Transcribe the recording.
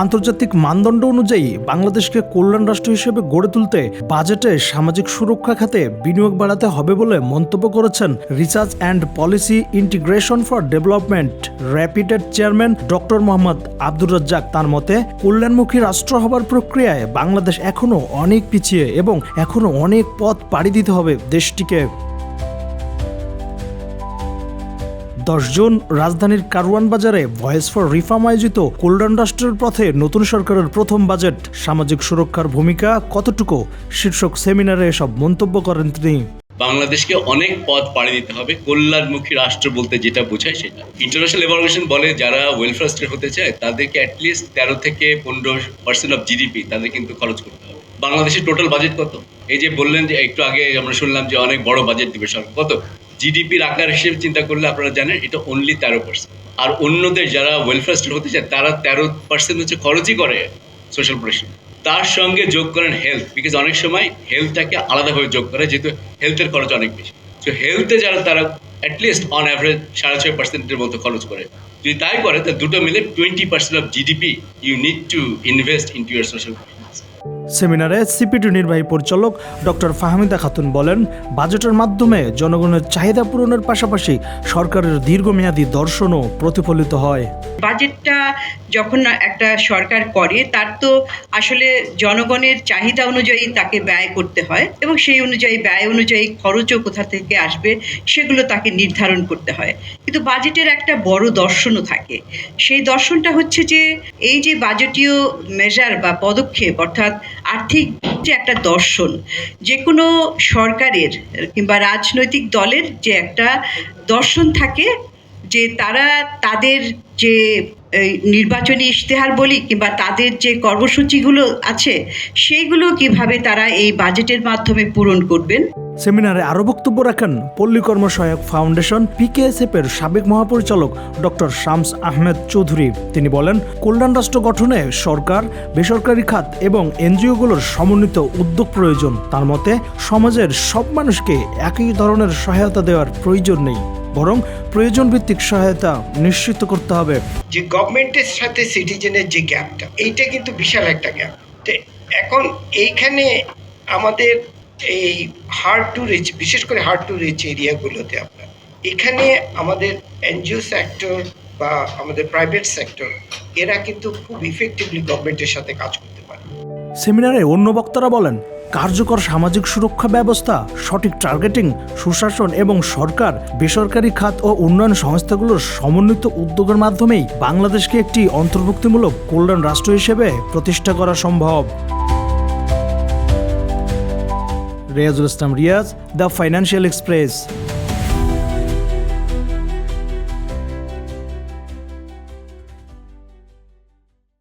আন্তর্জাতিক মানদণ্ড অনুযায়ী বাংলাদেশকে কল্যাণ রাষ্ট্র হিসেবে গড়ে তুলতে বাজেটে সামাজিক সুরক্ষা খাতে বিনিয়োগ বাড়াতে হবে বলে মন্তব্য করেছেন research and policy integration for development র্যাপিডের চেয়ারম্যান ডক্টর মোহাম্মদ আব্দুর রাজ্জাক। তার মতে, কল্যাণমুখী রাষ্ট্র হবার প্রক্রিয়ায় বাংলাদেশ এখনও অনেক পিছিয়ে এবং এখনও অনেক পথ পাড়ি দিতে হবে দেশটিকে। 10 জুন রাজধানীর কারওয়ান বাজারে ভয়েস ফর রিফর্ম আয়োজিত কল্যাণ রাষ্ট্রের পথে নতুন সরকারের প্রথম বাজেট, সামাজিক সুরক্ষার ভূমিকা কতটুকু শীর্ষক সেমিনারে এসব মন্তব্য করেন তিনি। বাংলাদেশকে অনেক পথ পাড়ি দিতে হবে কল্যাণমুখী রাষ্ট্র বলতে যেটা বোঝায় সেটা। ইন্টারন্যাশনাল অর্গানাইজেশন বলে যারা ওয়েলফেয়ার স্টেট হতে চায় তাদেরকে অ্যাটলিস্ট 13 থেকে 15% অফ জিডিপি তাদের কিন্তু খরচ করতে হবে। বাংলাদেশের টোটাল বাজেট কত? এই যে বললেন যে একটু আগে আমরা শুনলাম যে অনেক বড় বাজেট দিবে সরকার, কত? জিডিপির আকার হিসেবে চিন্তা করলে আপনারা জানেন এটা অনলি 13%। আর অন্যদের যারা ওয়েলফেয়ার স্টেট হতে চায় তারা 13% হচ্ছে খরচই করে সোশ্যাল প্রোটেকশন। তার সঙ্গে যোগ করেন হেলথ, বিকজ অনেক সময় হেলথটাকে আলাদাভাবে যোগ করে, যেহেতু হেলথের খরচ অনেক বেশি। সো হেলথে যারা তারা অ্যাটলিস্ট অন অ্যাভারেজ 6.5%-এর মতো খরচ করে। যদি তাই করে তা দুটো মিলে 20% of GDP you need to invest in two year social. সেমিনারে সিপিটি নির্বাহী পরিচালক ডক্টর ফাহমিদা খাতুন বলেন, বাজেটের মাধ্যমে জনগণের চাহিদা পূরণের পাশাপাশি সরকারের দীর্ঘমেয়াদী দর্শনও প্রতিফলিত হয়। বাজেটটা যখন একটা সরকার করে তার তো আসলে জনগণের চাহিদা অনুযায়ী তাকে ব্যয় করতে হয় এবং সেই অনুযায়ী ব্যয় অনুযায়ী খরচও কোথা থেকে আসবে সেগুলো তাকে নির্ধারণ করতে হয়। কিন্তু বাজেটের একটা বড় দর্শনও থাকে। সেই দর্শনটা হচ্ছে যে এই যে বাজেটীয় মেজার বা পদক্ষেপ অর্থাৎ আর্থিক যে একটা দর্শন, যে কোনো সরকারের কিংবা রাজনৈতিক দলের যে একটা দর্শন থাকে যে তারা তাদের যে নির্বাচনী ইশতেহার বলি কিংবা তাদের যে কর্মসূচিগুলো আছে সেইগুলো কিভাবে তারা এই বাজেটের মাধ্যমে পূরণ করবেন। সেমিনারে আরও বক্তব্য রাখেন পল্লী কর্মসহায়ক ফাউন্ডেশন PKSF এর সাবেক মহাপরিচালক ডক্টর শামস আহমেদ চৌধুরী। তিনি বলেন, কল্যাণ রাষ্ট্র গঠনে সরকার, বেসরকারি খাত এবং এনজিওগুলোর সমন্বিত উদ্যোগ প্রয়োজন। তার মতে, সমাজের সব মানুষকে একই ধরনের সহায়তা দেওয়ার প্রয়োজন নেই, বরং প্রয়োজন ভিত্তিক সহায়তা নিশ্চিত করতে হবে। যে গভর্নমেন্টের সাথে সিটিজেনের যে গ্যাপটা, এইটা কিন্তু বিশাল একটা গ্যাপ। তো এখন এইখানে আমাদের এই হার্ড টু রিচ, বিশেষ করে হার্ড টু রিচ এরিয়াগুলোতে আপনার এখানে আমাদের এনজিও সেক্টর বা আমাদের প্রাইভেট সেক্টর এরা কিন্তু খুব ইফেক্টিভলি গভর্নমেন্টের সাথে কাজ করতে পারে। সেমিনারে অন্য বক্তারা বলেন, কার্যকর সামাজিক সুরক্ষা ব্যবস্থা, সঠিক টার্গেটিং, সুশাসন এবং সরকার, বেসরকারি খাত ও উন্নয়ন সংস্থাগুলোর সমন্বিত উদ্যোগের মাধ্যমেই বাংলাদেশকে একটি অন্তর্ভুক্তিমূলক কল্যাণ রাষ্ট্র হিসেবে প্রতিষ্ঠা করা সম্ভব। রিয়াজুল ইসলাম রিয়াজ, দ্য ফাইন্যান্সিয়াল এক্সপ্রেস।